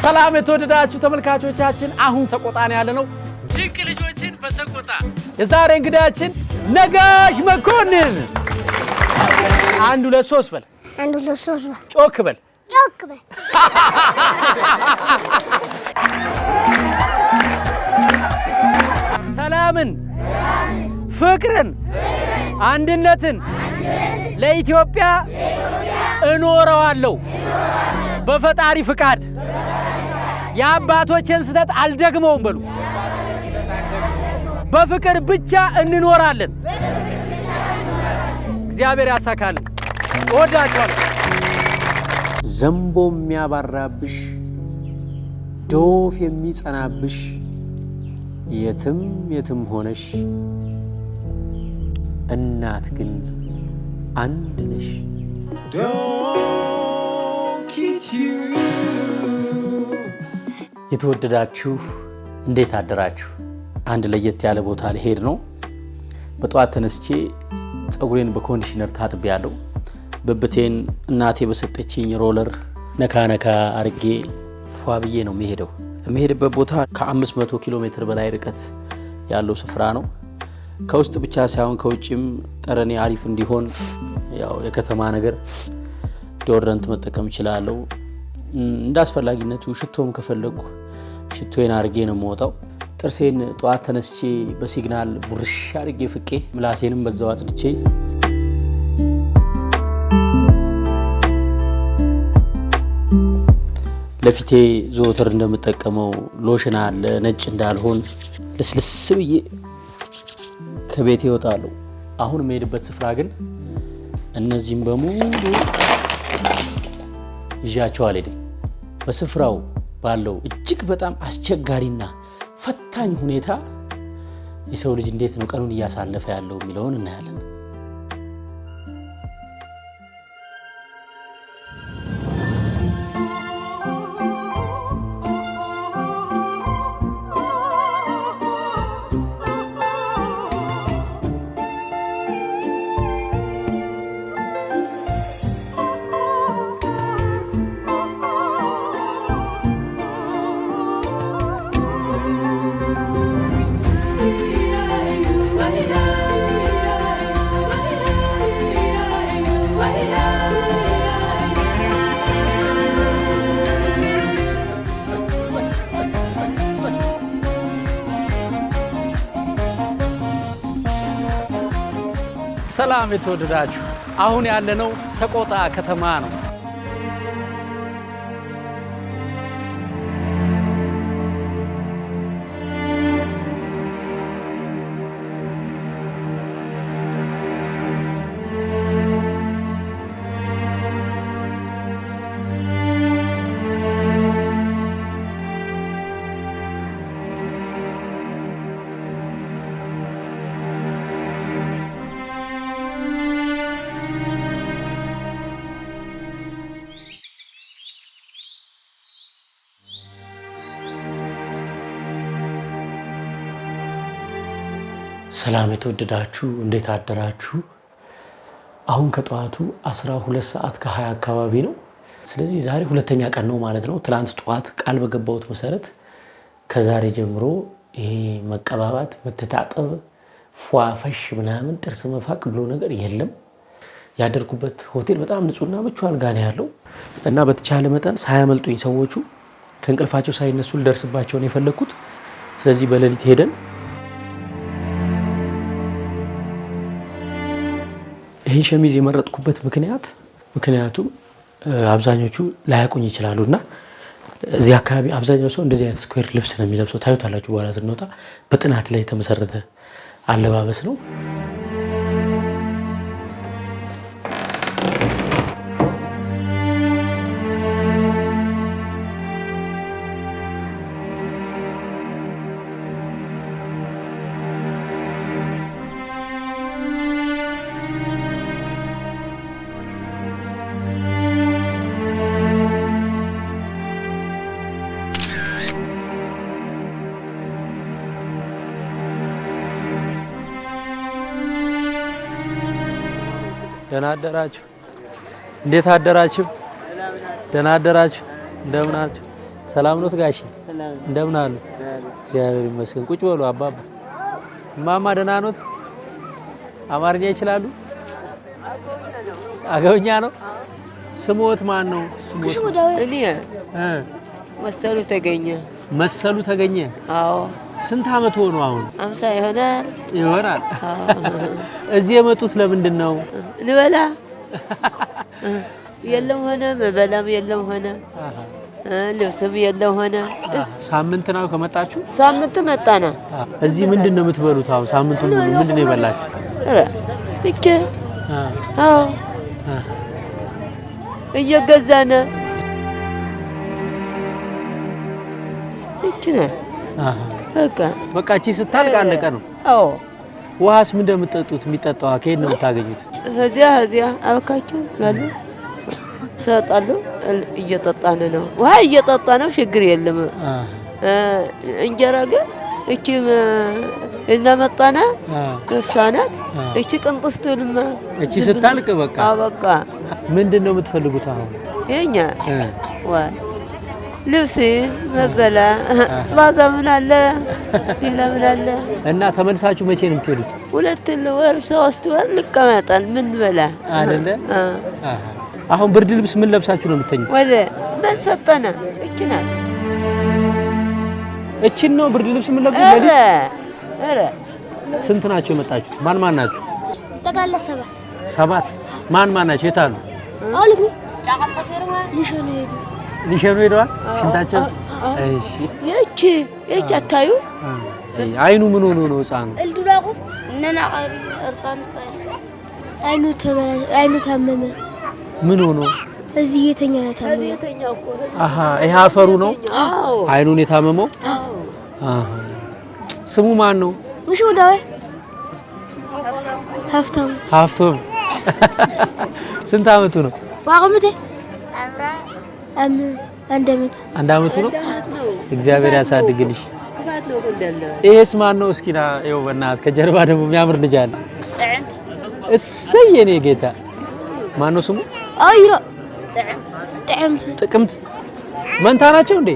ሰላም የተወደዳችሁ ተመልካቾቻችን አሁን ሰቆጣን ያለነው ድንቅ ልጆችን በሰቆጣ የዛሬ እንግዳችን ነጋሽ መኮንን 1 2 3 በል 1 2 3 በል ጮክ በል ሰላምን ፍቅርን አንድነትን ለኢትዮጵያ እኖረዋለሁ በፈጣሪ ፍቃድ የአባቶችን ስተት አልደግመውም በሉ በፍቅር ብቻ እንኖራለን እግዚአብሔር ያሳካልን ወዳቻለሁ ዘምቦ የሚያባራብሽ ዶፍ የሚጸናብሽ የትም ሆነሽ እናት ግን አንድ ነሽ የተወደዳችሁ እንዴት አደራችሁ አንድ ለየት ያለ ቦታ ልሄድ ነው በጧት ተነስቼ ጸጉሬን በኮንዲሽነር ታጥቤያለሁ በብቴን እናቴ በሰጠችኝ ሮለር ነካ አርጌ ፏብዬ ነው የምሄድበት ቦታ ከ500 ኪሎ ሜትር በላይ ርቀት ያለው ስፍራ ነው ከውስጥ ብቻ ሳይሆን ከውጭም ጠረኔ አሪፍ እንዲሆን ያው የከተማ ነገር ዶድረንት መጠቀም ይችላል እንዳስፈላጊነቱ ሽቶም ከፈለኩ ሽቶዬን አርጌ ነው የምወጣው ጥርሴን ጧት ተነስቼ በሲግናል ቡርሽ አርጌ ፍቄ ምላሴንም በዛው አጽድቼ ለፊቴ ዞተር እንደምጠቀመው ሎሽን አለ ነጭ እንዳልሆን ለስልስ ብዬ ከቤቴ እወጣለሁ አሁን የምሄድበት ስፍራ ግን እነዚህም በሙሉ ይዣቸው አልሄድም በስፍራው ባለው እጅግ በጣም አስቸጋሪና ፈታኝ ሁኔታ የሰው ልጅ እንዴት ነው ቀኑን እያሳለፈ ያለው የሚለውን እናያለን ሰላም የተወደዳችሁ አሁን ያለነው ሰቆጣ ከተማ ነው ሰላም የተወደዳችሁ እንዴት አደራችሁ አሁን ከጧቱ 12 ሰዓት ከ20 አካባቢ ነው ስለዚህ ዛሬ ሁለተኛ ቀን ነው ማለት ነው ትላንት ጧት ቃል በገባሁት መሰረት ከዛሬ ጀምሮ ይሄ መቀባባት መተጣጠብ ፏፈሽ ምናምን ጥርስ መፋቅ ብሎ ነገር የለም ያደርኩበት ሆቴል በጣም ንጹህና ምቹ አልጋ ነው ያለው እና በተቻለ መጠን ሳያመልጡኝ ሰዎቹ ከእንቅልፋቸው ሳይነሱ ልደርስባቸው ነው የፈለኩት ስለዚህ በሌሊት ሄደን ይሄን ሸሚዝ የመረጥኩበት ምክንያቱም አብዛኞቹ ላያቁኝ ይችላሉና እዚህ አካባቢ አብዛኛው ሰው እንደዚህ አይነት ስኩዌር ልብስ ነው የሚለብሰው ታዩታላችሁ በኋላ ስንወጣ በጥናት ላይ የተመሰረተ አለባበስ ነው ደህና አደራችሁ እንዴት አደራችሁ ደህና አደራችሁ እንደምን አላችሁ ሰላም ነው ጋሼ? እንደምን አሉ? እግዚአብሔር ይመስገን። ቁጭ በሉ አባባ። እማማ ደህና ኖት? አማርኛ ይችላሉ? አገውኛ ነው። ስሞት ማን ነው? ስሞት እኔ መሰሉ ተገኘ። መሰሉ ተገኘ። አዎ። ስንት አመት ሆኖ አሁን? 50 ይሆናል። ይሆናል። እዚህ የመጡት ለምንድን ነው? ልበላ የለም ሆነ መበላም የለም ሆነ ልብስም የለም ሆነ። ሳምንት ነው ከመጣችሁ? ሳምንት መጣና። እዚህ ምንድን ነው የምትበሉት አሁን? ሳምንቱን ሙሉ ምንድን ነው የበላችሁት? እቺ አዎ እየገዛነ እቺ ነው በቃ እቺ ስታልቅ አለቀ ነው። አዎ። ውሃስ ምን እንደምትጠጡት? የሚጠጣው ከየት ነው የምታገኙት? እዚያ አልካቸው ላሉ ሰጣሉ። እየጠጣን ነው። ውሃ እየጠጣ ነው። ችግር የለም። እንጀራ ግን እቺ እናመጣና ከሳናት እቺ ቅንጥስቱልማ እቺ ስታልቅ በቃ በቃ ምንድን ነው የምትፈልጉት አሁን? የኛ ልብስ መበላ ባዛ ምን አለ ሌላ ምን አለ? እና ተመልሳችሁ መቼ ነው የምትሄዱት? 2 ወር 3 ወር ልቀመጣል። ምን በላ አይደለ? አሁን ብርድ ልብስ ምን ለብሳችሁ ነው የምትተኙት? ወደ ምን ሰጠና እቺ ናት። እቺን ነው ብርድ ልብስ ምን ለብሳችሁ? ኧረ ስንት ናቸው የመጣችሁት? ማን ናችሁ? ጠቅላላ 7 ማን ናቸው? የት አሉ? አሉ ሊሸኑ ሄደዋል። ሽንታቸው እሺ። የቺ አታዩ? አይኑ ምን ሆኖ ነው ህፃኑ? እልዱራቁ እነና አይኑ ታመመ። ምን ሆኖ? እዚህ የተኛ ነው ታመመ። ይሄ አፈሩ ነው አይኑን የታመመው? ስሙ ማን ነው? ሙሽ ወዳው ሀፍቶም ስንት አመቱ ነው? ዋቀምቴ አንድ አመቱ ነው። እግዚአብሔር ያሳድግልሽ። ይሄስ ማን ነው? እስኪና ይኸው በእናትህ ከጀርባ ደግሞ የሚያምር ልጅ አለ። እሰይ የኔ ጌታ ማን ነው ስሙ? አይሮ ጥቅምት መንታ ናቸው እንዴ?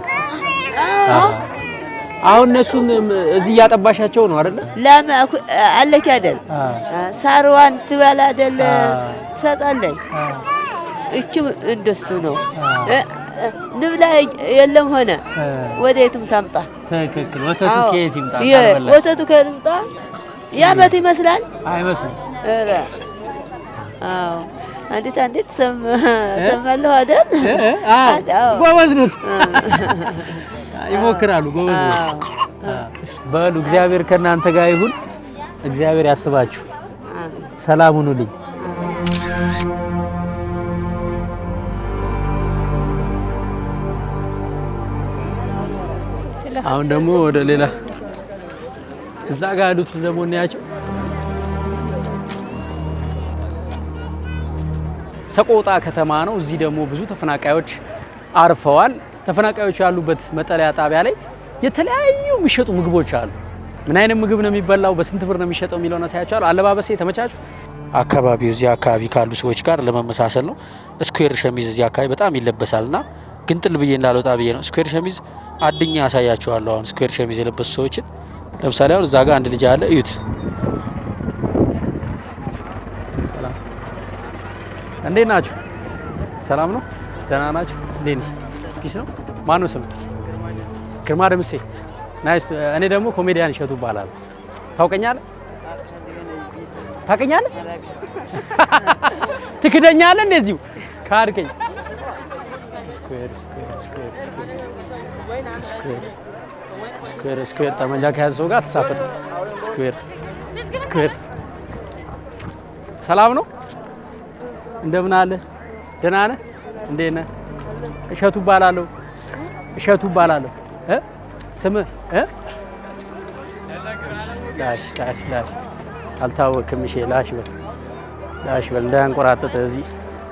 አሁን እነሱን እዚህ እያጠባሻቸው ነው አይደለ? ለማ አለች አይደል? ሳርዋን ትበላ አይደል? ትሰጣለች። እቺ እንደሱ ነው። ንብላ የለም ሆነ ወዴትም ታምጣ። ትክክል። ወተቱ ከየት ይምጣ? ወተቱ ከየት ይምጣ? ያመት ይመስላል አይመስልም? ኧረ አዎ። አንዲት ሰማለሁ አይደል? ጎበዝ ኑት። ይሞክራሉ። ጎበዝ ኑት። በሉ እግዚአብሔር ከእናንተ ጋር ይሁን። እግዚአብሔር ያስባችሁ። ሰላም ሁኑልኝ። አሁን ደግሞ ወደ ሌላ እዛ ጋር ያሉት ደግሞ እናያቸው። ሰቆጣ ከተማ ነው። እዚህ ደግሞ ብዙ ተፈናቃዮች አርፈዋል። ተፈናቃዮች ያሉበት መጠለያ ጣቢያ ላይ የተለያዩ የሚሸጡ ምግቦች አሉ። ምን አይነት ምግብ ነው የሚበላው፣ በስንት ብር ነው የሚሸጠው የሚለውን አሳያቸዋለሁ። አለባበሴ ተመቻቹ። አካባቢው እዚህ አካባቢ ካሉ ሰዎች ጋር ለመመሳሰል ነው። ስኩዌር ሸሚዝ እዚህ አካባቢ በጣም ይለበሳልና ግንጥል ብዬ እንዳልወጣ ብዬ ነው። ስኩዌር ሸሚዝ አድኛ ያሳያቸዋለሁ። አሁን ስኩዌር ሸሚዝ የለበሱ ሰዎችን ለምሳሌ አሁን እዛ ጋር አንድ ልጅ አለ፣ እዩት። ሰላም፣ እንዴት ናችሁ? ሰላም ነው? ደህና ናችሁ? እንዴት ነው? ፒስ ነው? ማነው ስም? ግርማ ደምሴ። ናይስ። እኔ ደግሞ ኮሜዲያን እሸቱ እባላለሁ። ታውቀኛለህ? ታውቀኛለህ? ትክደኛለህ? እንደዚሁ ካድከኝ። ስኩዌር ጠመንጃ ከያዘ ሰው ጋር ተሳፈጠ። ስኩዌር ሰላም ነው? እንደምን አለ? ደህና ነህ? እንዴት ነህ? እሸቱ እባላለሁ። ስምህ? ላሽ አልታወቅም። እሺ ላሽ በል እንዳያንቆራጥጥ እዚህ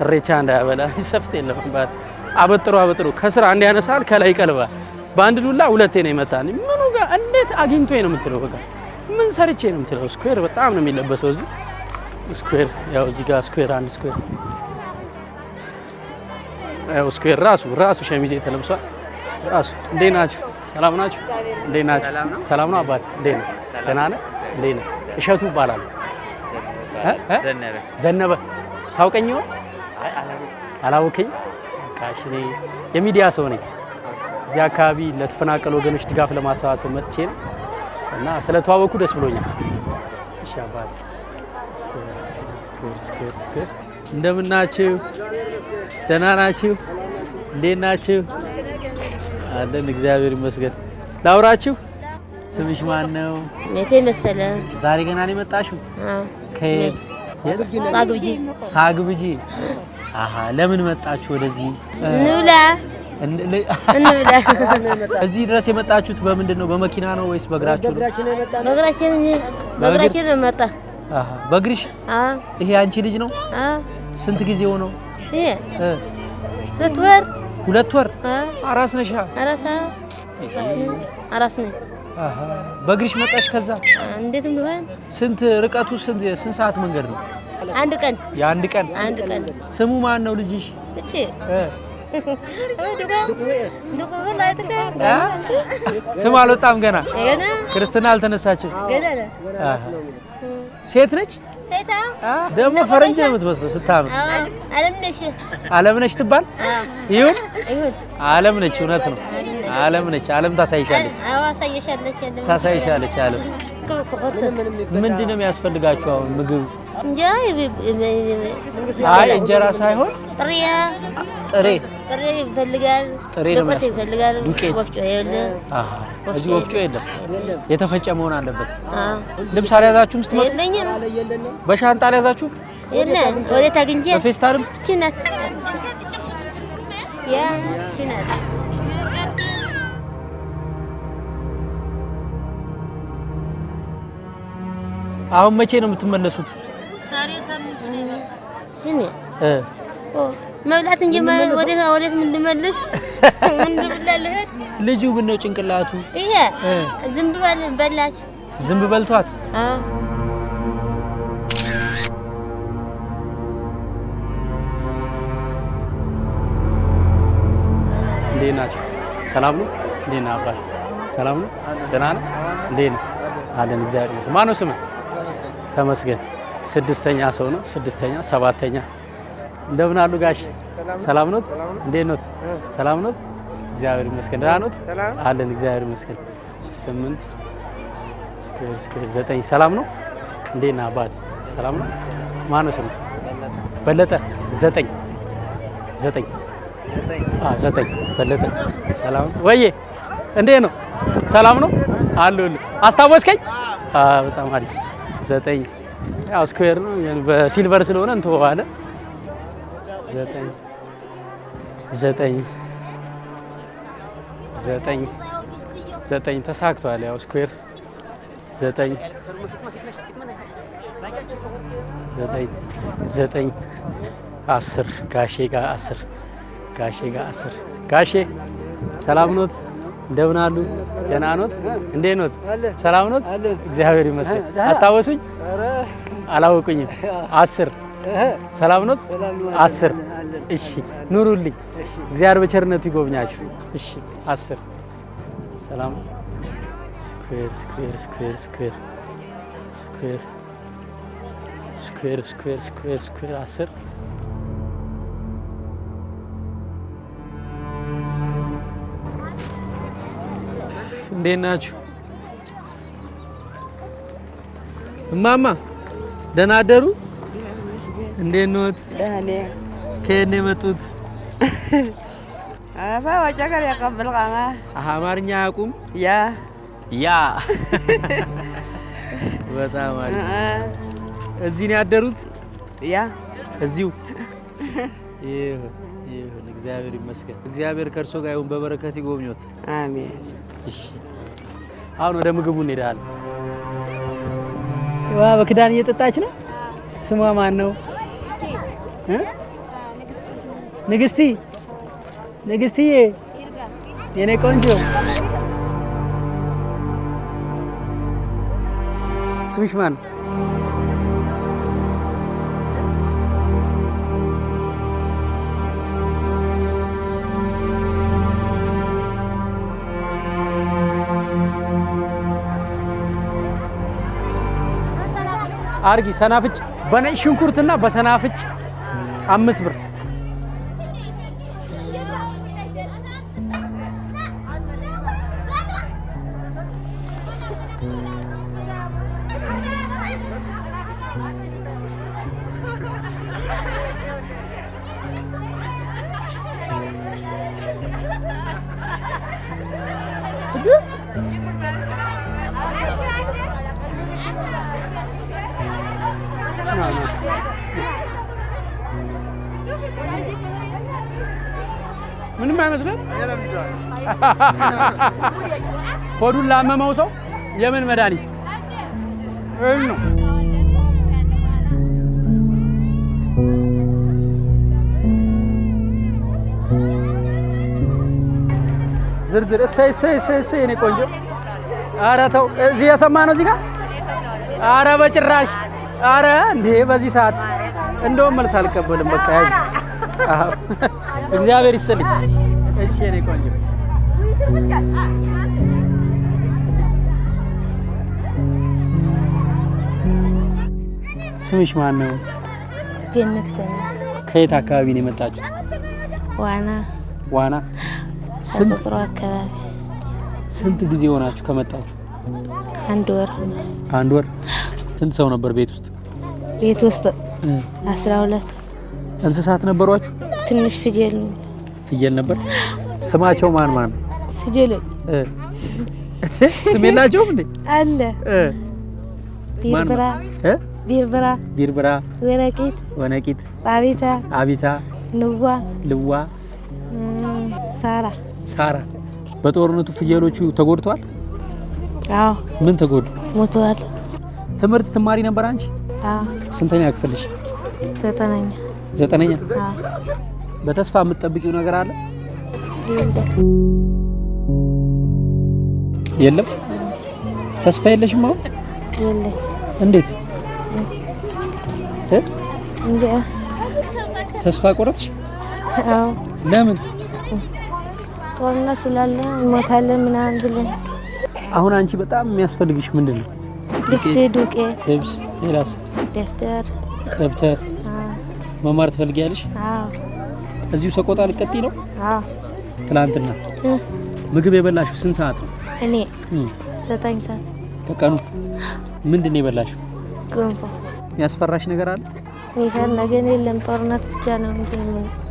እሬቻ እንዳያበላ ሰፍት የለም ባል አበጥሮ ከስራ አንድ ያነሳል ከላይ ይቀልባል። በአንድ ዱላ ሁለቴ ነው የመታኝ። ምኑ ጋር እንዴት አግኝቶኝ ነው የምትለው? በቃ ምን ሰርቼ ነው የምትለው? ስኩዌር በጣም ነው የሚለበሰው እዚህ ስኩዌር። ያው እዚህ ጋር ስኩዌር አንድ ስኩዌር ያው ስኩዌር ራሱ ሸሚዜ ተለብሷል። ራሱ እንዴት ናችሁ? ሰላም ናችሁ? እንዴት ናችሁ? ሰላም ነው አባት? እንዴት ነው? ደህና ነህ? እንዴት ነው? እሸቱ እባላለሁ። ዘነበ ታውቀኝ ይሆን? አላወቀኝ። ካሽ እኔ የሚዲያ ሰው ነኝ። እዚህ አካባቢ ለተፈናቀሉ ወገኖች ድጋፍ ለማሰባሰብ መጥቼ ነው እና ስለተዋወቁ ደስ ብሎኛል። እሺ አባት እንደምን ናችሁ? ደህና ናችሁ? እንዴት ናችሁ? አለን እግዚአብሔር ይመስገን። ላውራችሁ። ስምሽ ማን ነው? ሜቴ መሰለ። ዛሬ ገና ነው የመጣሽው? ከየት? ሳግብጂ። ሳግብጂ። አሃ ለምን መጣችሁ ወደዚህ? እንብላ እንብላ። እዚህ ድረስ የመጣችሁት በምንድን ነው? በመኪና ነው ወይስ በእግራችሁ? በእግራችን መጣ። አሃ በእግርሽ? ይሄ አንቺ ልጅ ነው? ስንት ጊዜው ነው? ይሄ 2 ወር 2 ወር። አራስ ነሽ? አራስ ነኝ። አሃ በእግርሽ መጣሽ? ከዛ እንዴት እንደሆነ ስንት ርቀቱ? ስንት ሰዓት መንገድ ነው? አንድ ቀን። የአንድ ቀን? አንድ ቀን። ስሙ ማን ነው ልጅሽ? እቺ ስም አልወጣም ገና? ክርስትና አልተነሳችም ገና? ሴት ነች? ሴታ ደግሞ ፈረንጅ ነው የምትመስለው ስታምር። አለምነሽ። አለምነሽ ትባል? ይሁን አለምነች። እውነት ነው አለምነች። አለም ታሳይሻለች። አዎ አሳይሻለች። ታሳይሻለች አለም። ምንድን ነው የሚያስፈልጋችሁ አሁን? ምግብ እንጀራ ሳይሆን ጥሬ ይፈልጋል። ዱቄት ይፈልጋል። ወፍጮ የለም። እዚህ ወፍጮ የለም። የተፈጨ መሆን አለበት። ልብስ አልያዛችሁም ስትመጡ? የለኝም። በሻንጣ አልያዛችሁ? የለም። ወዴት አግኝቼ? በፌስታልም? እቺ ናት። ያ እቺ ናት። አሁን መቼ ነው የምትመለሱት? ዛሬ ሳምንት እኔ መብላት እንጂ ወዴት ምን ልመልስ? ምን ልብላለህ? ልጁ ምን ነው ጭንቅላቱ? ይሄ ዝንብ በላች። ዝንብ በልቷት? አዎ። እንዴት ናችሁ? ሰላም ነው? እንዴት ነህ አባት? ሰላም ነው? ደህና ነህ? እንዴት ነህ? አለን እግዚአብሔር ይመስገን። ማነው ስምህ? ተመስገን። 6ኛ ሰው ነው። 6ኛ 7ኛ። እንደምን አሉ ጋሽ? ሰላም ኖት? እንዴት ኖት? ሰላም ኖት? እግዚአብሔር ይመስገን። ደህና ኖት? አለን እግዚአብሔር ይመስገን። 8 እስከ 9 ሰላም ነው? እንዴት ነህ አባት? ሰላም ነው? ማነው ስምህ? በለጠ። 9 በለጠ። ሰላም ወዬ፣ እንዴት ነው? ሰላም ነው? አሉልህ። አስታወስከኝ? በጣም አሪፍ። 9 ያው ስኩዌር ነው በሲልቨር ስለሆነ እንተዋለን። 9 ተሳክቷል። ያው ስኩዌር 9 10 ጋሼ ጋር 10 ጋሼ ሰላም ኖት? እንደምን አሉ? ደህና ኖት? እንዴት ኖት? ሰላም ኖት? እግዚአብሔር ይመስገን። አስታወሱኝ? አላወቁኝም። 10 ሰላም ኖት? 10 እሺ፣ ኑሩልኝ። እግዚአብሔር በቸርነቱ ይጎብኛችሁ። እሺ 10 ሰላም። ስኩዌር 10 እንዴት ናችሁ? እማማ ደህና አደሩ? እንዴት ኖት? ከየት ነው የመጡት? አማርኛ አያውቁም? ያ በጣም አሪፍ። እዚህ ነው ያደሩት? ያ እዚሁ። ይሁን እግዚአብሔር ይመስገን። እግዚአብሔር ከእርሶ ጋር ይሁን፣ በበረከት ይጎብኞት። አሜን። እሺ አሁን ወደ ምግቡ እንሄዳለን። ዋ በክዳን እየጠጣች ነው። ስሟ ማን ነው? ንግስትዬ የኔ ቆንጆ። ስምሽ ማን? አርጊ ሰናፍጭ በነጭ ሽንኩርትና በሰናፍጭ 5 ብር ምንም አይመስልም። ሆዱን ላመመው ሰው የምን መድኃኒት ነው? ዝርዝር እሰይ እኔ ቆንጆ። ኧረ ተው እዚህ የሰማ ነው እዚህ ጋር። ኧረ በጭራሽ ኧረ እንዴ በዚህ ሰዓት እንደውም መልስ አልቀበልም። በቃ ያዥ። አዎ እግዚአብሔር ይስጥልኝ። እሺ እኔ ቆንጆ ስምሽ ማን ነው? ገነት ሰናት። ከየት አካባቢ ነው የመጣችሁት? ዋና ከሰጽሮ አካባቢ። ስንት ጊዜ ሆናችሁ ከመጣችሁ? አንድ ወር። ስንት ሰው ነበር ቤት ውስጥ? ቤት ውስጥ 12። እንስሳት ነበሯችሁ? ትንሽ ፍየል ነበር። ስማቸው ማን ነው? ፍየሎች ስም የላቸውም እንዴ? አለ ቢርብራ፣ ወነቂት፣ አቢታ፣ ልዋ፣ ሳራ። በጦርነቱ ፍየሎቹ ተጎድተዋል? አዎ። ምን ተጎዱ? ሞተዋል። ትምህርት ትማሪ ነበር አንቺ? አዎ። ስንተኛ ክፍልሽ? 9ኛ። አዎ። በተስፋ የምትጠብቂው ነገር አለ? የለም። ተስፋ የለሽም አሁን? የለም። እንዴት? እንዴ ተስፋ ቆረጥሽ? አዎ። ለምን? ጦርነት ስላለ እንሞታለን ምናምን ብለን። አሁን አንቺ በጣም የሚያስፈልግሽ ምንድን ነው? ልብስ፣ ዱቄት፣ ልብስ፣ ሌላስ? ደብተር። መማር ትፈልጊያለሽ? አዎ። እዚሁ ሰቆጣ ልትቀጥይ ነው? አዎ። ትላንትና ምግብ የበላሽው ስንት ሰዓት ነው? እኔ 9 ሰዓት ከቀኑ። ምንድን ነው የበላሽው? ገንፎ። ያስፈራሽ ነገር አለ? ይፈር ነገር የለም። ጦርነት ብቻ ነው እንጂ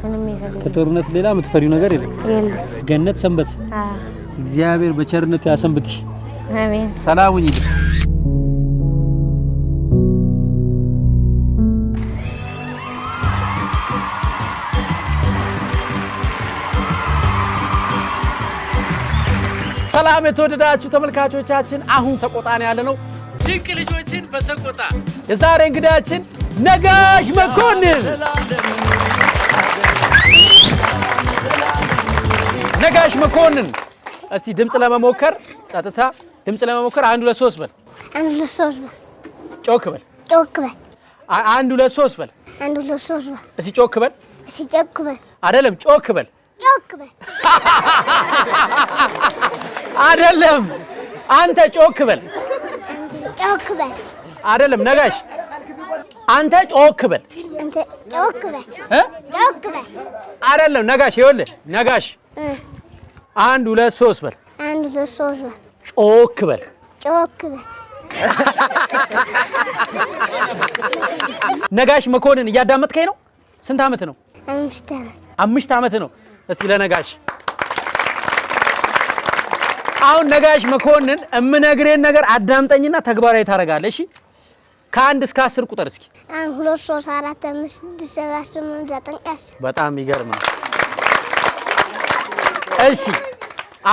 ምንም የለም። ከጦርነት ሌላ የምትፈሪው ነገር የለም? የለም። ገነት ሰንበት። አዎ። እግዚአብሔር በቸርነቱ ያሰንብትሽ። አሜን። ሰላም ሁኚ። ሰላም የተወደዳችሁ ተመልካቾቻችን፣ አሁን ሰቆጣ ነው ያለነው። ድንቅ ልጆችን በሰቆጣ የዛሬ እንግዳችን ነጋሽ መኮንን። ነጋሽ መኮንን እስቲ ድምጽ ለመሞከር ጸጥታ፣ ድምጽ ለመሞከር 1 2 3 በል። 1 2 3 በል። ጮክ በል። 1 2 3 በል። 1 2 3 በል። እስቲ ጮክ በል። አይደለም ጮክ በል። አይደለም አንተ ጮክ በል። አይደለም ነጋሽ አንተ ጮክ በል። አይደለም ነጋሽ ይኸውልህ ነጋሽ 1 2 3 በል። ጮክ በል። ነጋሽ መኮንን እያዳመጥከኝ ነው? ስንት ዓመት ነው? 5 ዓመት ነው። እስቲ ለነጋሽ አሁን ነጋሽ መኮንን እምነግርህን ነገር አዳምጠኝና ተግባራዊ ታደርጋለህ። እሺ ከ1 እስከ 10 ቁጥር እስኪ። 1 2 3 4 5 6 7 8 9 10። በጣም ይገርም ነው። እሺ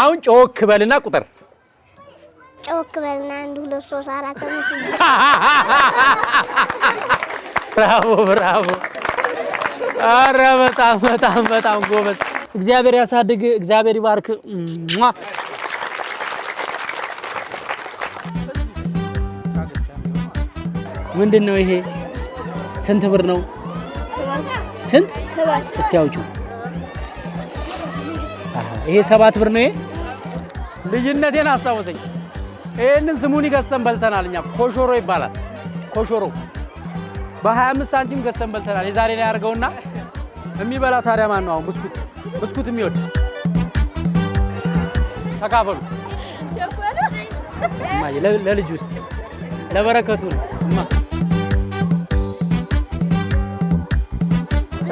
አሁን ጮክ በልና ቁጥር። ጮክ በልና 1 2 3 4 5 ብራቮ። ኧረ በጣም ጎበዝ። እግዚአብሔር ያሳድግ፣ እግዚአብሔር ይባርክ። ምንድን ነው ይሄ? ስንት ብር ነው? ስንት? 7። እስቲ አውጪው። ይሄ 7 ብር ነው። ይሄ ልጅነቴን አስታወሰኝ። ይሄንን ስሙኒ ገዝተን በልተናል እኛ። ኮሾሮ ይባላል። ኮሾሮ በ25 ሳንቲም ገዝተን በልተናል። የዛሬ ላይ አድርገውና የሚበላ ታዲያ ማን ነው? አሁን ብስኩት የሚወድ ተካፈሉ። እማዬ ለልጅ ውስጥ ለበረከቱ ነው።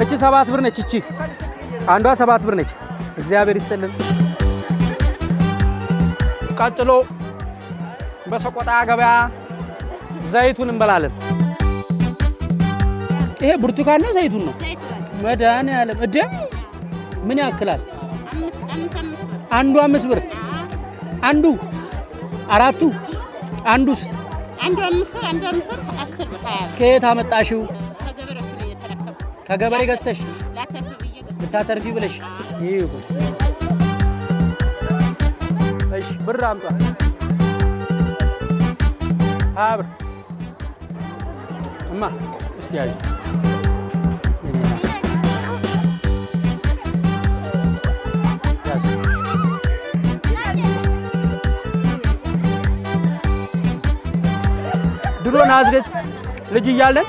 እቺ 7 ብር ነች። እቺ አንዷ 7 ብር ነች። እግዚአብሔር ይስጥልን። ቀጥሎ በሰቆጣ ገበያ ዘይቱን እንበላለን። ይሄ ብርቱካን ነው ዘይቱን ነው? መድኃኒዓለም እደ ምን ያክላል? አንዱ 5 ብር አንዱ አራቱ አንዱስ አንዱ 5 ብር አንዱ 10 ብር 20 ብር። ከየት አመጣሽው? ከገበሬ ገዝተሽ ልታተርፊ ብለሽ? ይሁን እሺ። ብር አምጣ። 20 ብር እማ እስኪ ያዥ። ድሮ ናዝሬት ልጅ እያለን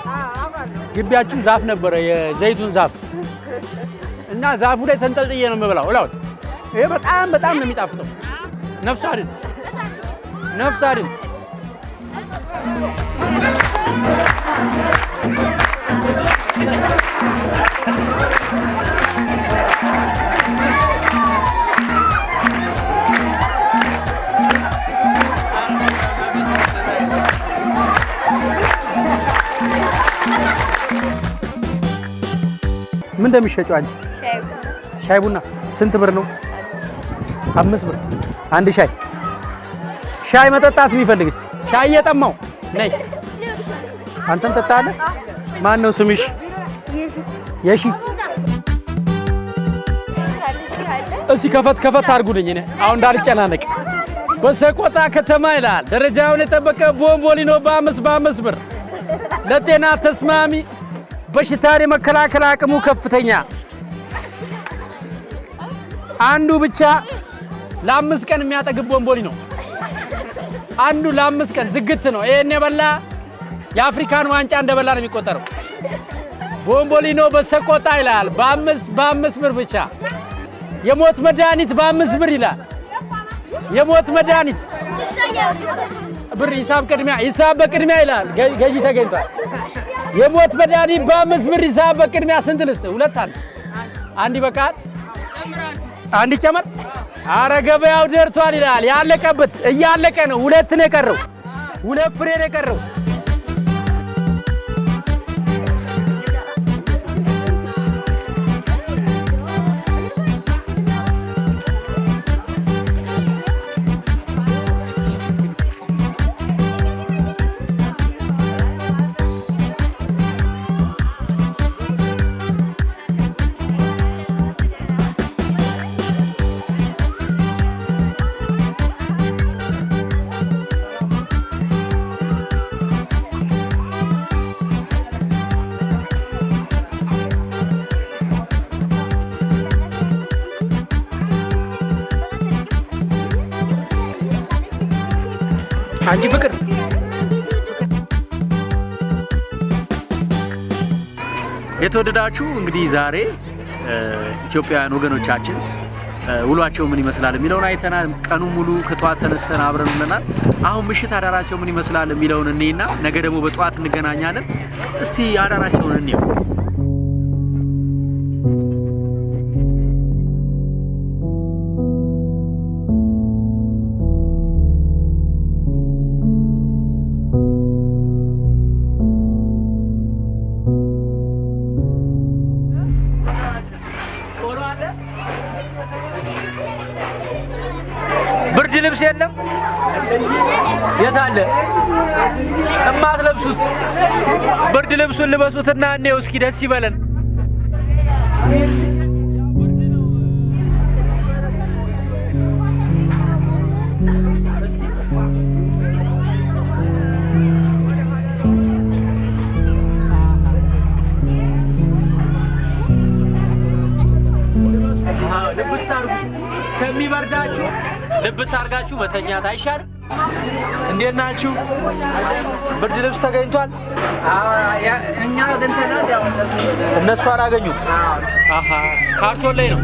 ግቢያችን ዛፍ ነበረ፣ የዘይቱን ዛፍ እና ዛፉ ላይ ተንጠልጥዬ ነው የምበላው። እላው ይሄ በጣም ነው የሚጣፍጠው። ነፍስ አይደል ነፍስ አይደል። ምን እንደሚሸጪው አንቺ? ሻይ ቡና ስንት ብር ነው? 5 ብር አንድ ሻይ። ሻይ መጠጣት የሚፈልግ እስቲ ሻይ እየጠማው ነይ። አንተም ጠጣለህ? ማን ነው ስምሽ? የሺ። እስቲ ከፈት አድርጉልኝ እኔ አሁን እንዳልጨናነቅ። በሰቆጣ ከተማ ይላል ደረጃውን የጠበቀ ቦምቦሊኖ በ5 ብር ለጤና ተስማሚ በሽታን የመከላከል አቅሙ ከፍተኛ አንዱ ብቻ ለ5 ቀን የሚያጠግብ ቦምቦሊኖ አንዱ ለ5 ቀን ዝግት ነው። ይሄን የበላ የአፍሪካን ዋንጫ እንደበላ ነው የሚቆጠረው። ቦምቦሊኖ በሰቆጣ ይላል በ5 ብር ብቻ። የሞት መድኃኒት በ5 ብር ይላል። የሞት መድኃኒት ብር ሂሳብ በቅድሚያ ይላል። ገዢ ተገኝቷል። የሞት መድኃኒት በ5 ብር ሂሳብ በቅድሚያ ስንት ልስጥ? 2 አንድ ይበቃል። አንድ ጨመር። አረ ገበያው ደርቷል ይላል። ያለቀበት እያለቀ ነው። 2 ነው የቀረው። 2 ፍሬ ነው የቀረው። አንቺ ፍቅር የተወደዳችሁ እንግዲህ ዛሬ ኢትዮጵያውያን ወገኖቻችን ውሏቸው ምን ይመስላል የሚለውን አይተናል። ቀኑ ሙሉ ከጧት ተነስተን አብረን ውለናል። አሁን ምሽት አዳራቸው ምን ይመስላል የሚለውን እንይና ነገ ደግሞ በጧት እንገናኛለን። እስቲ አዳራቸውን እንየው። ብርድ ልብስ የለም? የት አለ? እማትለብሱት ብርድ ልብሱን ልበሱትና እንየው እስኪ ደስ ይበለን። ልብስ አርጋችሁ መተኛት አይሻልም? እንዴት ናችሁ? ብርድ ልብስ ተገኝቷል? እኛ አገኝተናል። ያው እነሱ አላገኙ? አሃ ካርቶን ላይ ነው።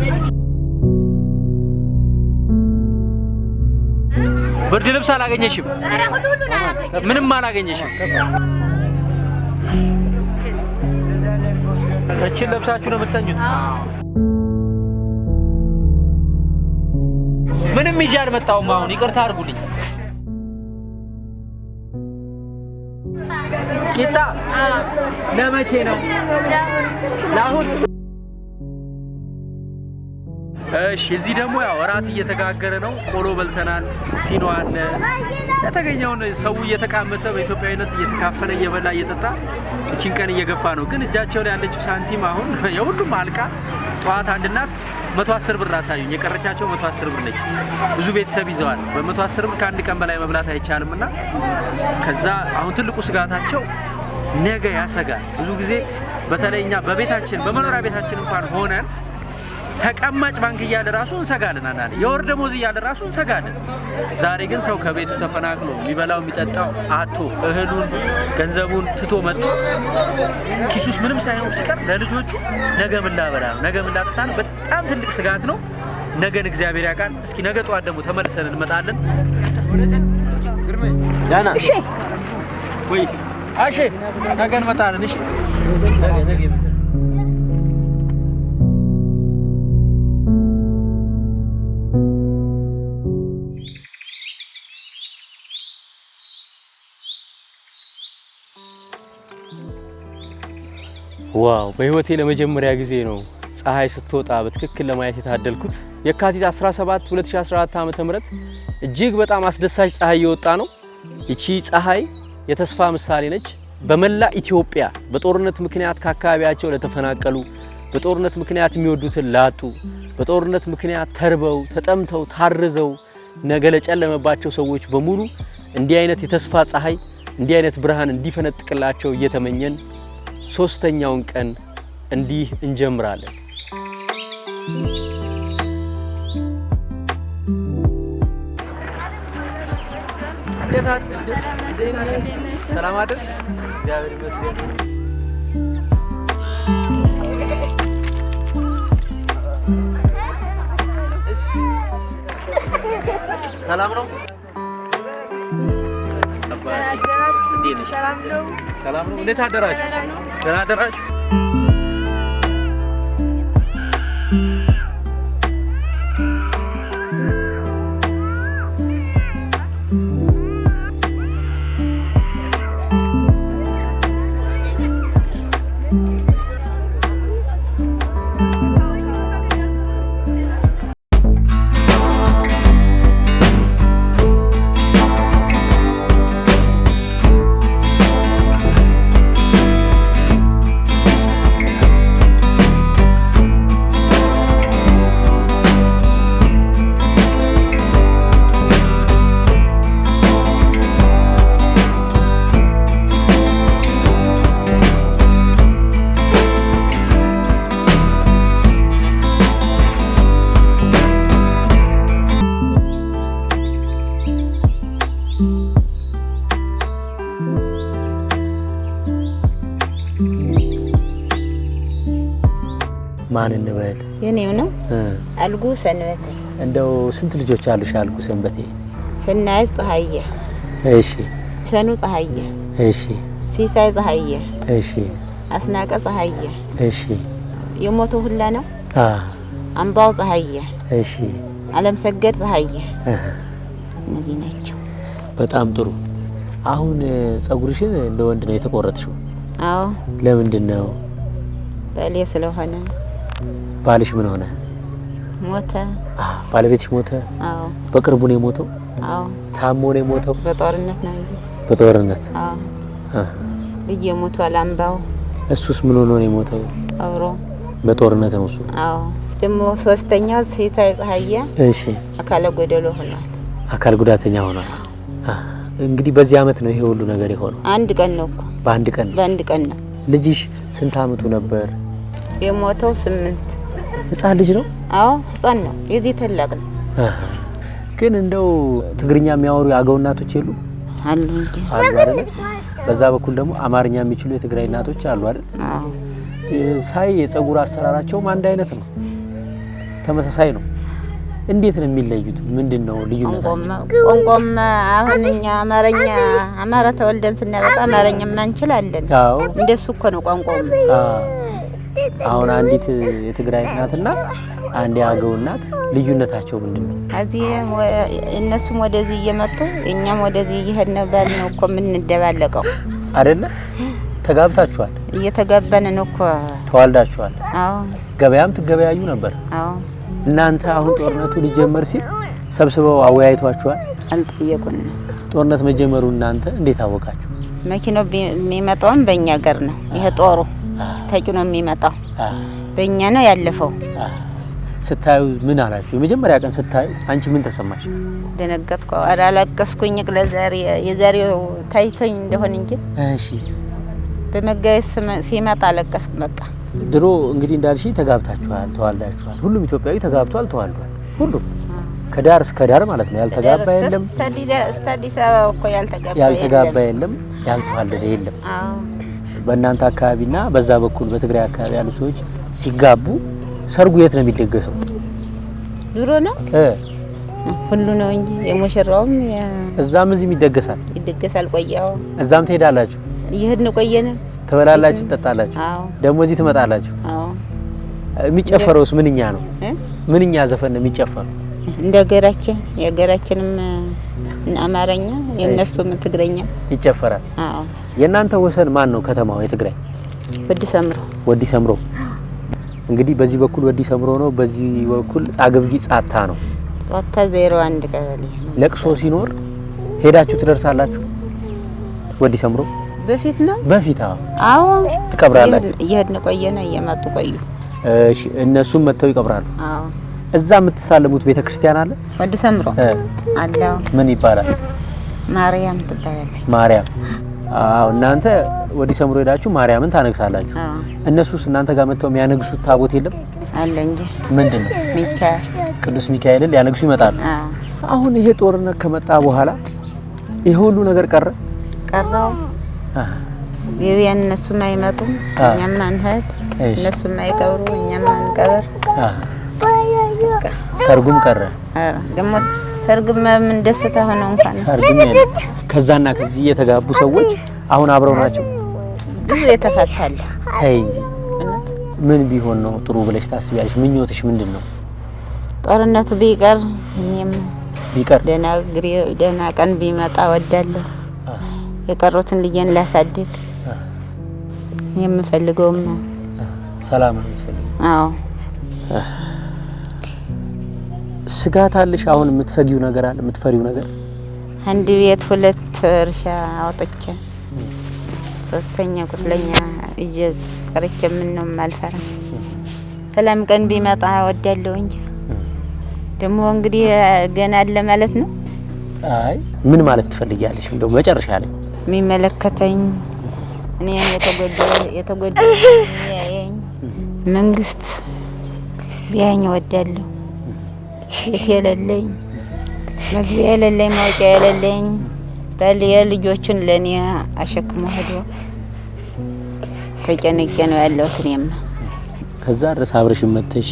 ብርድ ልብስ አላገኘሽም? ምንም አላገኘሽም? እቺን ለብሳችሁ ነው የምትተኙት? ምንም ይዤ አልመጣሁም። አሁን ይቅርታ አድርጉልኝ። ቂጣ ለመቼ ነው? ለአሁን። እሺ እዚህ ደግሞ ያው እራት እየተጋገረ ነው። ቆሎ በልተናል። ፊኖ አለ። የተገኘውን ሰው እየተቃመሰ በኢትዮጵያዊነት እየተካፈለ እየበላ እየጠጣ እቺን ቀን እየገፋ ነው። ግን እጃቸው ላይ ያለችው ሳንቲም አሁን የሁሉም አልቃ ጠዋት አንድ እናት 110 ብር አሳዩኝ። የቀረቻቸው 110 ብር ነች። ብዙ ቤተሰብ ይዘዋል። በ110 ብር ከአንድ ቀን በላይ መብላት አይቻልምና ከዛ አሁን ትልቁ ስጋታቸው ነገ ያሰጋል። ብዙ ጊዜ በተለይኛ በቤታችን በመኖሪያ ቤታችን እንኳን ሆነን ተቀማጭ ባንክ እያለ ራሱ እንሰጋለን። አንዳንዴ የወር ደሞዝ እያለ ራሱ እንሰጋለን። ዛሬ ግን ሰው ከቤቱ ተፈናቅሎ የሚበላው የሚጠጣው አቶ እህሉን ገንዘቡን ትቶ መጥቶ ኪሱስ ምንም ሳይሆን ሲቀር ለልጆቹ ነገ ምን ላበላ ነው፣ ነገ ምን ላጠጣ ነው። በጣም ትልቅ ስጋት ነው። ነገን እግዚአብሔር ያውቃል። እስኪ ነገ ጠዋት ደግሞ ተመልሰን እንመጣለን። ዳና እሺ፣ ወይ አሼ ነገ እንመጣለን። እሺ ነገ ዋው በህይወቴ ለመጀመሪያ ጊዜ ነው ፀሐይ ስትወጣ በትክክል ለማየት የታደልኩት። የካቲት 17 2014 ዓ.ም እጅግ በጣም አስደሳች ፀሐይ እየወጣ ነው። እቺ ፀሐይ የተስፋ ምሳሌ ነች። በመላ ኢትዮጵያ በጦርነት ምክንያት ከአካባቢያቸው ለተፈናቀሉ፣ በጦርነት ምክንያት የሚወዱትን ላጡ፣ በጦርነት ምክንያት ተርበው ተጠምተው ታርዘው ነገ ለጨለመባቸው ሰዎች በሙሉ እንዲህ አይነት የተስፋ ፀሐይ እንዲህ አይነት ብርሃን እንዲፈነጥቅላቸው እየተመኘን ሶስተኛውን ቀን እንዲህ እንጀምራለን። ሰላም አደርሽ? እግዚአብሔር ይመስገን። ሰላም ነው? ሰላም ነው። እንዴት አደራችሁ? ደህና አደራችሁ? ማን እንበል? የኔው ነው አልጉ ሰንበቴ። እንደው ስንት ልጆች አሉሽ? አልጉ ሰንበቴ። ስናይ ፀሐየ። እሺ። ሰኑ ፀሐየ። እሺ። ሲሳይ ፀሐየ። እሺ። አስናቀ ፀሐየ። እሺ። የሞቶ ሁላ ነው። አምባው ፀሐየ። እሺ። አለም ሰገድ ፀሐየ። እነዚህ ናቸው። በጣም ጥሩ። አሁን ጸጉርሽን እንደ ወንድ ነው የተቆረጥሽው? አዎ። ለምንድን ነው? ባሌ ስለሆነ። ባልሽ ምን ሆነ? ሞተ። ባለቤትሽ ሞተ? አዎ። በቅርቡ ነው የሞተው? አዎ። ታሞ ነው የሞተው? በጦርነት ነው እንጂ። በጦርነት? አዎ። ልጅ ሞቷል አምባው። እሱስ ምን ሆኖ ነው የሞተው? አብሮ በጦርነት ነው እሱ? አዎ። ደግሞ ሶስተኛው ሲሳይ ፀሐየ። እሺ። አካለ ጎደሎ ሆኗል። አካል ጉዳተኛ ሆኗል። እንግዲህ በዚህ አመት ነው ይሄ ሁሉ ነገር የሆነው? አንድ ቀን ነው እኮ። በአንድ ቀን ነው። ልጅሽ ስንት አመቱ ነበር? የሞተው 8። ህፃን ልጅ ነው? አዎ ህፃን ነው። የዚህ ታላቅ ነው። ግን እንደው ትግርኛ የሚያወሩ የአገው እናቶች የሉ አሉ እንጂ አሉ አይደል? በዛ በኩል ደግሞ አማርኛ የሚችሉ የትግራይ እናቶች አሉ አይደል? አዎ ሳይ የፀጉር አሰራራቸውም አንድ አይነት ነው፣ ተመሳሳይ ነው። እንዴት ነው የሚለዩት? ምንድነው ልዩነታቸው? ቋንቋም አሁን እኛ አማራ ተወልደን ስናበቃ አማርኛ እንችላለን። አዎ እንደሱ እኮ ነው ቋንቋው። አሁን አንዲት የትግራይ እናትና አንድ የአገው እናት ልዩነታቸው ምንድነው? እዚህ እነሱም ወደዚህ እየመጡ እኛም ወደዚህ እየሄድን ባልነው እኮ የምንደባለቀው አይደለ? ተጋብታችኋል? እየተጋባን ነው እኮ። ተዋልዳችኋል? አዎ። ገበያም ትገበያዩ ነበር? አዎ። እናንተ አሁን ጦርነቱ ሊጀመር ሲል ሰብስበው አወያይቷችኋል? አልጠየቁንም። ጦርነት መጀመሩ እናንተ እንዴት አወቃችሁ? መኪናው የሚመጣውም በእኛ ሀገር ነው። ይሄ ጦሩ ተጭኖ የሚመጣው በእኛ ነው ያለፈው። ስታዩ ምን አላችሁ? የመጀመሪያ ቀን ስታዩ አንቺ ምን ተሰማሽ? ደነገጥኩ። አላለቀስኩኝ። የዛሬው ታይቶኝ እንደሆነ እንጂ እሺ በመጋየት ሲመጣ አለቀስኩ። በቃ ድሮ እንግዲህ እንዳልሽ ተጋብታችኋል፣ ተዋልዳችኋል። ሁሉም ኢትዮጵያዊ ተጋብቷል፣ ተዋልዷል። ሁሉም ከዳር እስከ ዳር ማለት ነው። ያልተጋባ የለም፣ እስከ አዲስ አበባ እኮ ያልተጋባ የለም፣ ያልተዋለደ የለም። አዎ። በእናንተ አካባቢና በዛ በኩል በትግራይ አካባቢ ያሉ ሰዎች ሲጋቡ ሰርጉ የት ነው የሚደገሰው? ድሮ ነው ሁሉ ነው እንጂ የሙሽራውም እዛም እዚህም ይደገሳል። ቆያው እዛም ትሄዳላችሁ? ይሄድን ቆየነ። ትበላላችሁ፣ ትጠጣላችሁ። አዎ። ደግሞ እዚህ ትመጣላችሁ። አዎ። የሚጨፈረውስ ምንኛ ነው? ምንኛ ዘፈን ነው የሚጨፈረው? እንደ ሀገራችን የሀገራችንም አማርኛ የነሱም ትግረኛ ይጨፈራል። አዎ። የእናንተ ወሰን ማን ነው? ከተማው የትግራይ ወዲ ሰምሮ። እንግዲህ በዚህ በኩል ወዲ ሰምሮ ነው፣ በዚህ በኩል ጻግብጊ ጻታ ነው። ጻታ 01 ቀበሌ። ለቅሶ ሲኖር ሄዳችሁ ትደርሳላችሁ? ወዲ ሰምሮ በፊት ነው በፊት? አዎ። ትቀብራላችሁ? ይሄድን ቆየነ፣ እየመጡ ቆዩ። እሺ። እነሱም መጥተው ይቀብራሉ? አዎ። እዛ የምትሳለሙት ቤተክርስቲያን አለ? ወዲ ሰምሮ አለው። ምን ይባላል? ማርያም ትባላለች። ማርያም። አዎ። እናንተ ወዲ ሰምሮ ሄዳችሁ ማርያምን ታነግሳላችሁ? አዎ። እነሱስ እናንተ ጋር መጥተው የሚያነግሱት ታቦት የለም? አለ እንጂ። ምንድነው? ሚካኤል፣ ቅዱስ ሚካኤልን ሊያነግሱ ይመጣሉ። አዎ። አሁን ይሄ ጦርነት ከመጣ በኋላ ይሄ ሁሉ ነገር ቀረው። ገበያን እነሱም አይመጡም፣ እኛም አንሄድ። እነሱም አይቀብሩ፣ እኛም አንቀብር። ሰርጉም ቀረ። ደግሞ ሰርግም ምን ደስታ ሆነ እንኳን ሰርግም የለም። ከዛና ከዚህ የተጋቡ ሰዎች አሁን አብረው ናቸው? ብዙ የተፈታለ። ተይ እንጂ ምን ቢሆን ነው ጥሩ ብለሽ ታስቢያለሽ? ምኞትሽ ምንድነው? ጦርነቱ ቢቀር እኔም ደህና ቀን ቢመጣ ወዳለሁ። የቀሩትን ልጄን ላሳድግ የምፈልገውም ነው። ሰላም ነው የምትፈልጊው? አዎ። ስጋት አለሽ? አሁን የምትሰጊው ነገር አለ? የምትፈሪው ነገር? አንድ ቤት 2 እርሻ አውጥቼ 3ኛ ቁስለኛ እጄ ቀርቼ ምን ነው ማልፈራ። ሰላም ቀን ቢመጣ ወዳለሁኝ። ደግሞ እንግዲህ ገና አለ ማለት ነው። አይ ምን ማለት ትፈልጊያለሽ? እንደው መጨረሻ ላይ የሚመለከተኝ እኔ የተጎዳ ያየኝ መንግስት ቢያኝ ወዳለሁ። ቤት የሌለኝ፣ መግቢያ የሌለኝ፣ ማውጫ የሌለኝ ልጆችን ለኔ አሸክሞ ሄዶ ተጨነቄ ነው ያለሁት። እኔማ ከዛ ድረስ አብረሽ መተሽ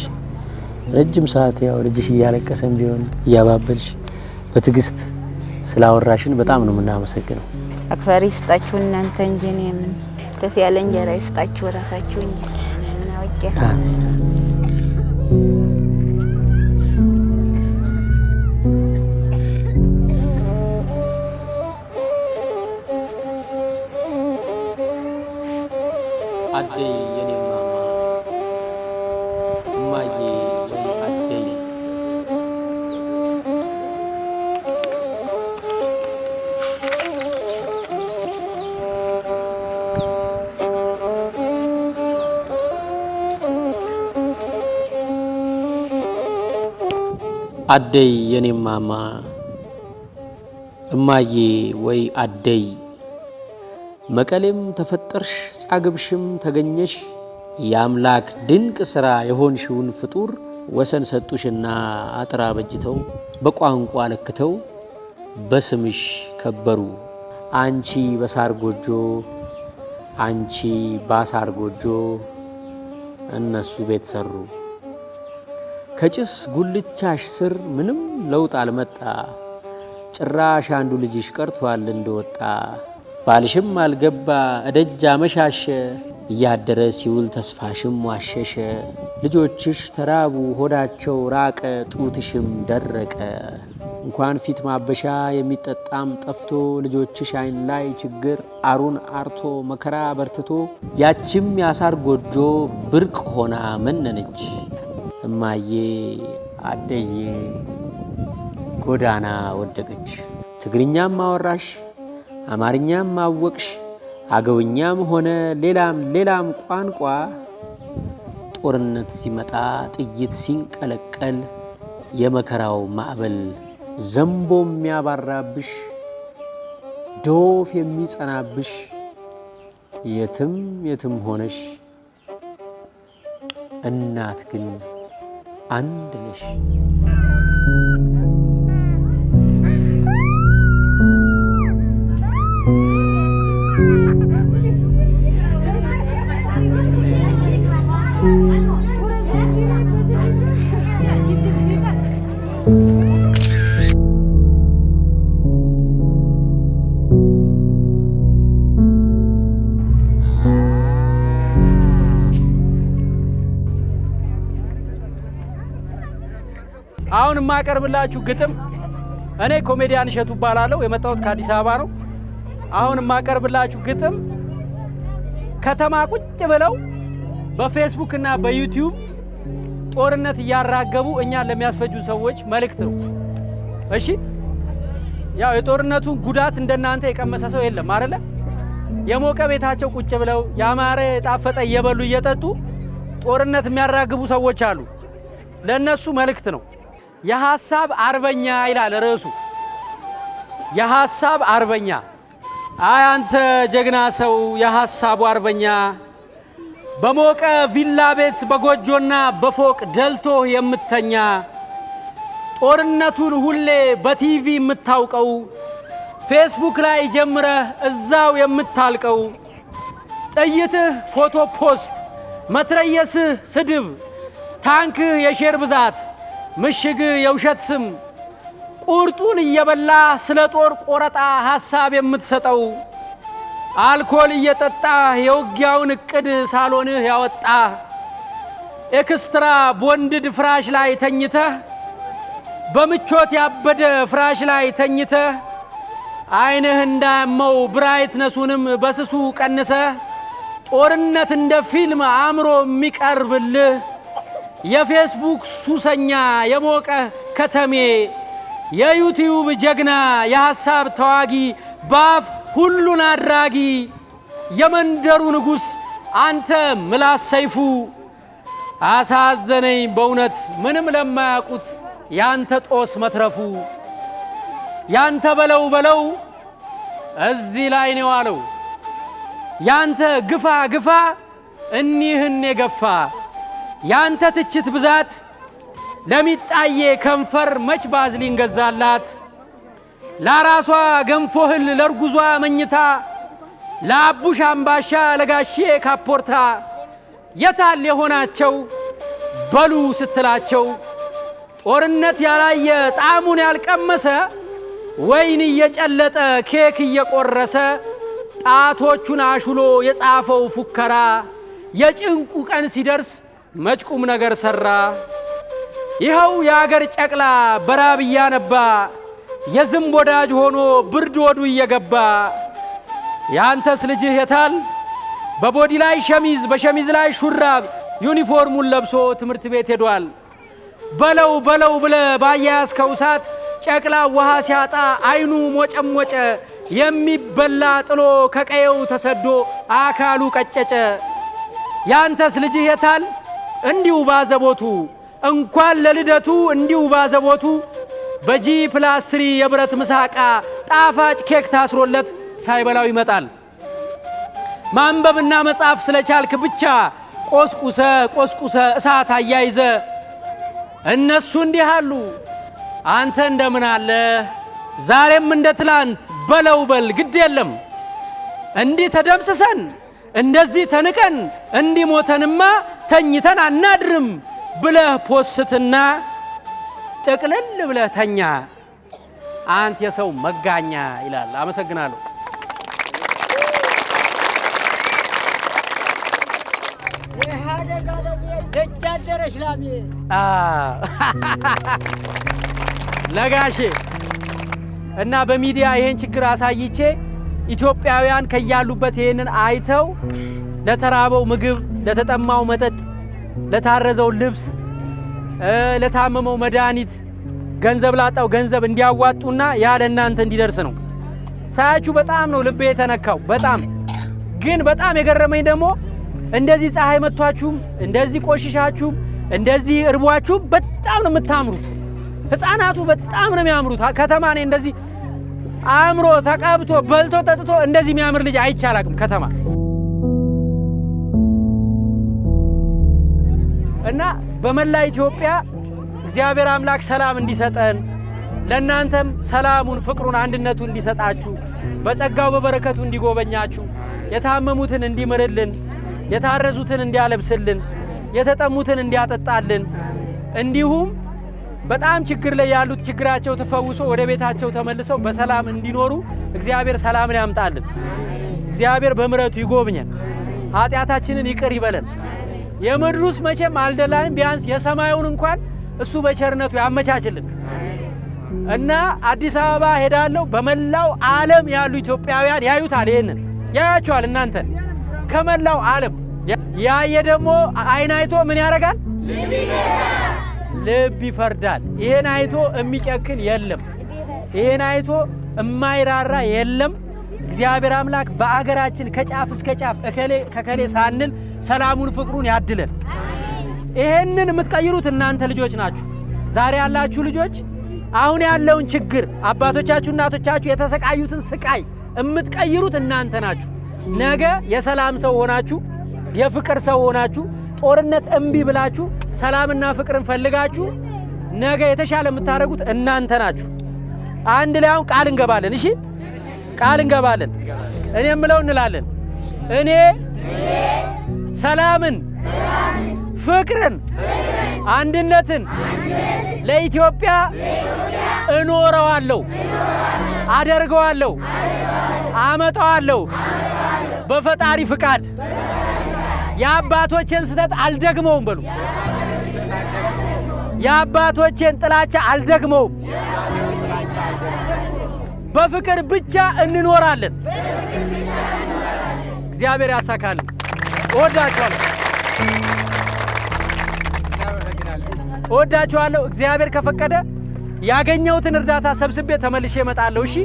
ረጅም ሰዓት ያው ልጅሽ እያለቀሰም ቢሆን እያባበልሽ በትግስት ስላወራሽን በጣም ነው የምናመሰግነው። አክባሪ ይስጣችሁ እናንተ እንጂ እኔ ምን ከፍ ያለ እንጀራ ይስጣችሁ ራሳችሁ እንጂ ምን አውቄ። አደይ የኔ ማማ እማዬ ወይ አደይ አደይ የኔ ማማ እማዬ ወይ አደይ መቀሌም ተፈጠርሽ ጻግብሽም ተገኘሽ የአምላክ ድንቅ ሥራ የሆንሽውን ፍጡር ወሰን ሰጡሽና አጥራ በጅተው በቋንቋ ለክተው በስምሽ ከበሩ አንቺ በሳር ጎጆ አንቺ ባሳር ጎጆ እነሱ ቤት ሰሩ ከጭስ ጉልቻሽ ስር ምንም ለውጥ አልመጣ ጭራሽ አንዱ ልጅሽ ቀርቷል እንደወጣ ባልሽም አልገባ እደጃ መሻሸ እያደረ ሲውል ተስፋሽም ዋሸሸ ልጆችሽ ተራቡ ሆዳቸው ራቀ ጡትሽም ደረቀ እንኳን ፊት ማበሻ የሚጠጣም ጠፍቶ ልጆችሽ አይን ላይ ችግር አሩን አርቶ መከራ በርትቶ ያችም ያሳር ጎጆ ብርቅ ሆና መነነች እማዬ አደዬ ጎዳና ወደቀች ትግርኛም አወራሽ አማርኛም አወቅሽ አገውኛም ሆነ ሌላም ቋንቋ ጦርነት ሲመጣ ጥይት ሲንቀለቀል የመከራው ማዕበል ዘንቦ የሚያባራብሽ ዶፍ የሚጸናብሽ የትም ሆነሽ እናት ግን አንድ ነሽ አሁን ማቀርብላችሁ ግጥም እኔ ኮሜዲያን እሸቱ እባላለሁ የመጣሁት ከአዲስ አበባ ነው አሁን ማቀርብላችሁ ግጥም ከተማ ቁጭ ብለው በፌስቡክ እና በዩቲዩብ ጦርነት ያራገቡ እኛን ለሚያስፈጁ ሰዎች መልእክት ነው እሺ ያው የጦርነቱን ጉዳት እንደናንተ የቀመሰ ሰው የለም አይደለ የሞቀ ቤታቸው ቁጭ ብለው ያማረ ጣፈጠ እየበሉ እየጠጡ ጦርነት የሚያራግቡ ሰዎች አሉ ለነሱ መልእክት ነው የሐሳብ አርበኛ ይላል ርዕሱ የሐሳብ አርበኛ አይ አንተ ጀግና ሰው የሐሳቡ አርበኛ በሞቀ ቪላ ቤት በጎጆና በፎቅ ደልቶ የምተኛ ጦርነቱን ሁሌ በቲቪ የምታውቀው ፌስቡክ ላይ ጀምረህ እዛው የምታልቀው ጥይትህ ፎቶ ፖስት መትረየስህ ስድብ ታንክህ የሼር ብዛት ምሽግ የውሸት ስም ቁርጡን እየበላ ስለ ጦር ቆረጣ ሐሳብ የምትሰጠው አልኮል እየጠጣ የውጊያውን እቅድ ሳሎንህ ያወጣ ኤክስትራ ቦንድድ ፍራሽ ላይ ተኝተህ በምቾት ያበደ ፍራሽ ላይ ተኝተህ አይንህ እንዳያመው ብራይትነሱንም በስሱ ቀንሰህ ጦርነት እንደ ፊልም አምሮ የሚቀርብልህ የፌስቡክ ሱሰኛ የሞቀ ከተሜ የዩቲዩብ ጀግና የሐሳብ ተዋጊ ባፍ ሁሉን አድራጊ የመንደሩ ንጉስ አንተ ምላስ ሰይፉ አሳዘነኝ በእውነት ምንም ለማያውቁት ያንተ ጦስ መትረፉ ያንተ በለው እዚህ ላይ ነው አለው ያንተ ግፋ እኒህን የገፋ ያንተ ትችት ብዛት ለሚጣዬ ከንፈር መች ባዝሊን ገዛላት ለራሷ ገንፎህል ለርጉዟ መኝታ ለአቡሽ አምባሻ ለጋሼ ካፖርታ የታል የሆናቸው በሉ ስትላቸው ጦርነት ያላየ ጣሙን ያልቀመሰ ወይን እየጨለጠ ኬክ እየቆረሰ ጣቶቹን አሹሎ የጻፈው ፉከራ የጭንቁ ቀን ሲደርስ መጭቁም ነገር ሰራ ይኸው የአገር ጨቅላ በራብ እያነባ የዝንብ ወዳጅ ሆኖ ብርድ ወዱ እየገባ ያንተስ ልጅህ የታል በቦዲ ላይ ሸሚዝ በሸሚዝ ላይ ሹራብ ዩኒፎርሙን ለብሶ ትምህርት ቤት ሄዷል በለው ብለ ባያያዝከው ሰዓት ጨቅላ ውሃ ሲያጣ አይኑ ሞጨሞጨ የሚበላ ጥሎ ከቀየው ተሰዶ አካሉ ቀጨጨ ያንተስ ልጅህ የታል እንዲው ባዘቦቱ እንኳን ለልደቱ እንዲው ባዘቦቱ በጂ+3 የብረት ምሳቃ ጣፋጭ ኬክ ታስሮለት ሳይበላው ይመጣል ማንበብና መጻፍ ስለቻልክ ብቻ ቆስቁሰ እሳት አያይዘ እነሱ እንዲህ አሉ፣ አንተ እንደምን አለ? ዛሬም እንደ ትላንት በለው በል ግድ የለም። እንዲህ ተደምስሰን እንደዚህ ተንቀን እንዲህ ሞተንማ ተኝተን አናድርም ብለህ ፖስትና ጥቅልል ብለህ ተኛ አንተ የሰው መጋኛ ይላል። አመሰግናለሁ። ደጃደረሽ ላሜ ለጋሼ እና በሚዲያ ይሄን ችግር አሳይቼ ኢትዮጵያውያን ከያሉበት ይሄንን አይተው ለተራበው ምግብ፣ ለተጠማው መጠጥ፣ ለታረዘው ልብስ፣ ለታመመው መድኃኒት፣ ገንዘብ ላጣው ገንዘብ እንዲያዋጡና ያለ እናንተ እንዲደርስ ነው። ሳያችሁ በጣም ነው ልቤ የተነካው። ግን በጣም የገረመኝ ደግሞ እንደዚህ ፀሐይ መቷችሁም እንደዚህ ቆሽሻችሁም እንደዚህ እርቧችሁም በጣም ነው የምታምሩት። ህፃናቱ በጣም ነው የሚያምሩት። ከተማ ነኝ እንደዚህ አምሮ ተቀብቶ በልቶ ጠጥቶ እንደዚህ የሚያምር ልጅ አይቻላቅም ከተማ እና በመላ ኢትዮጵያ እግዚአብሔር አምላክ ሰላም እንዲሰጠን ለእናንተም ሰላሙን፣ ፍቅሩን፣ አንድነቱን እንዲሰጣችሁ በጸጋው በበረከቱ እንዲጎበኛችሁ የታመሙትን እንዲምርልን የታረዙትን እንዲያለብስልን የተጠሙትን እንዲያጠጣልን እንዲሁም በጣም ችግር ላይ ያሉት ችግራቸው ተፈውሶ ወደ ቤታቸው ተመልሰው በሰላም እንዲኖሩ እግዚአብሔር ሰላምን ያምጣልን። እግዚአብሔር በምሕረቱ ይጎብኘን፣ ኃጢአታችንን ይቅር ይበለን። የምድሩስ መቼም አልደላንም፣ ቢያንስ የሰማዩን እንኳን እሱ በቸርነቱ ያመቻችልን እና አዲስ አበባ ሄዳለሁ። በመላው ዓለም ያሉ ኢትዮጵያውያን ያዩታል፣ ይሄንን ያያችኋል እናንተ ከመላው ዓለም ያየ ደግሞ አይን አይቶ ምን ያደርጋል? ልብ ይፈርዳል። ይሄን አይቶ የሚጨክን የለም። ይሄን አይቶ የማይራራ የለም። እግዚአብሔር አምላክ በአገራችን ከጫፍ እስከ ጫፍ እከሌ ከከሌ ሳንል ሰላሙን ፍቅሩን ያድለን። ይሄንን የምትቀይሩት እናንተ ልጆች ናችሁ። ዛሬ ያላችሁ ልጆች አሁን ያለውን ችግር አባቶቻችሁ እናቶቻችሁ የተሰቃዩትን ስቃይ የምትቀይሩት እናንተ ናችሁ። ነገ የሰላም ሰው ሆናችሁ የፍቅር ሰው ሆናችሁ ጦርነት እምቢ ብላችሁ ሰላምና ፍቅርን ፈልጋችሁ ነገ የተሻለ የምታደርጉት እናንተ ናችሁ። አንድ ላይ አሁን ቃል እንገባለን። እሺ ቃል እንገባለን። እኔ የምለው እንላለን። እኔ ሰላምን፣ ፍቅርን፣ አንድነትን ለኢትዮጵያ እኖረዋለሁ፣ አደርገዋለሁ፣ አመጣዋለሁ በፈጣሪ ፍቃድ። የአባቶቼን ስህተት አልደግመውም በሉ። የአባቶቼን ጥላቻ አልደግመውም። በፍቅር ብቻ እንኖራለን። እግዚአብሔር ያሳካልን። እወዳችኋለሁ፣ እወዳችኋለሁ። እግዚአብሔር ከፈቀደ ያገኘሁትን እርዳታ ሰብስቤ ተመልሼ እመጣለሁ። እሺ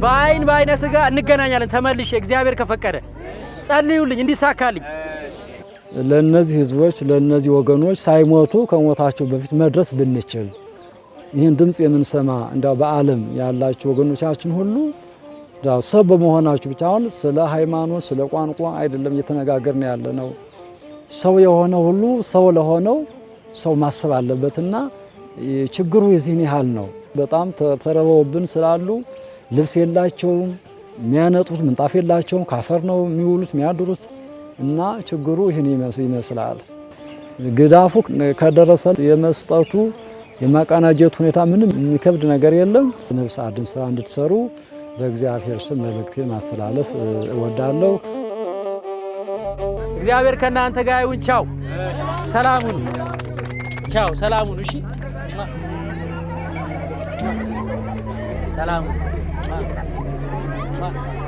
በአይነ ስጋ እንገናኛለን ተመልሼ እግዚአብሔር ከፈቀደ። ጸልዩልኝ እንዲሳካልኝ። ለነዚህ ህዝቦች ለነዚህ ወገኖች ሳይሞቱ ከሞታቸው በፊት መድረስ ብንችል ይህን ድምጽ የምንሰማ እንዳው በዓለም ያላችሁ ወገኖቻችን ሁሉ እንዳው ሰው በመሆናችሁ ብቻ አሁን ስለ ሃይማኖት ስለ ቋንቋ አይደለም እየተነጋገርን ያለ ነው። ሰው የሆነ ሁሉ ሰው ለሆነው ሰው ማሰብ አለበትና ችግሩ የዚህን ያህል ነው። በጣም ተረበውብን ስላሉ ልብስ የላቸውም፣ የሚያነጡት ምንጣፍ የላቸውም፣ ካፈር ነው የሚውሉት የሚያድሩት እና ችግሩ ይህን ይመስላል። ግዳፉ ከደረሰ የመስጠቱ የማቀናጀት ሁኔታ ምንም የሚከብድ ነገር የለም። ነፍስ አድን ስራ እንድትሰሩ በእግዚአብሔር ስም መልእክቴን ማስተላለፍ እወዳለሁ። እግዚአብሔር ከእናንተ ጋር ይሁን። ቻው፣ ሰላሙን። ቻው፣ ሰላሙን። እሺ፣ ሰላሙን።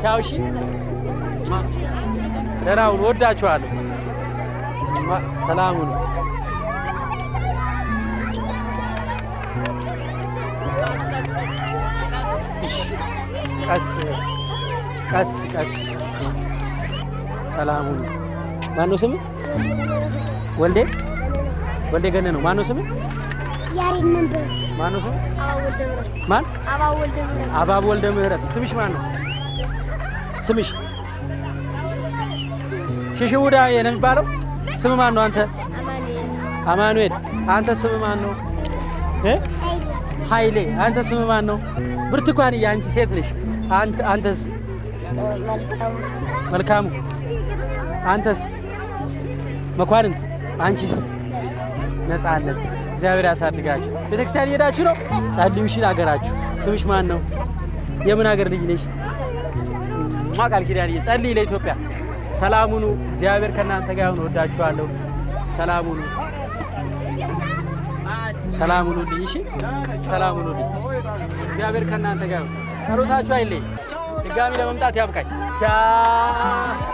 ቻው። እሺ፣ ደህናውን። ወዳችኋለሁ። ሰላሙን። ቀስ ቀስ። ሰላሙን። ማነው ስም? ወልዴ ገነ ነው። ማነው ስም? ያሬድ መንበር። ማነው ስም? ማን? አባብ ወልደ ምህረት። ስምሽ ማን ነው? ስምሽ? ሽሽውዳ ነው የሚባለው። ስም ማን ነው አንተ? አማኑኤል። አንተ ስም ማን ነው? ኃይሌ። አንተ ስም ማን ነው? ብርቱካንዬ አንቺ ሴት ነሽ። አንተስ? መልካሙ። አንተስ? መኳንንት። አንቺስ? ነፃነት። እግዚአብሔር ያሳድጋችሁ። ቤተክርስቲያን እየሄዳችሁ ነው? ጸልዩ እሺ ለሀገራችሁ። ስምሽ ማን ነው? የምን ሀገር ልጅ ነሽ? ቃል ኪዳንዬ ጸልይ ለኢትዮጵያ። ሰላም ሁኑ። እግዚአብሔር ከእናንተ ጋር ይሁን። ወዳችኋለሁ። ሰላም ሁኑ። ሰላም ሁኑልኝ። እሺ ሰላም ሁኑልኝ። እግዚአብሔር ከእናንተ ጋር ይሁን። ጸሎታችሁ አይለይ። ድጋሚ ለመምጣት ያብቃኝ። ቻው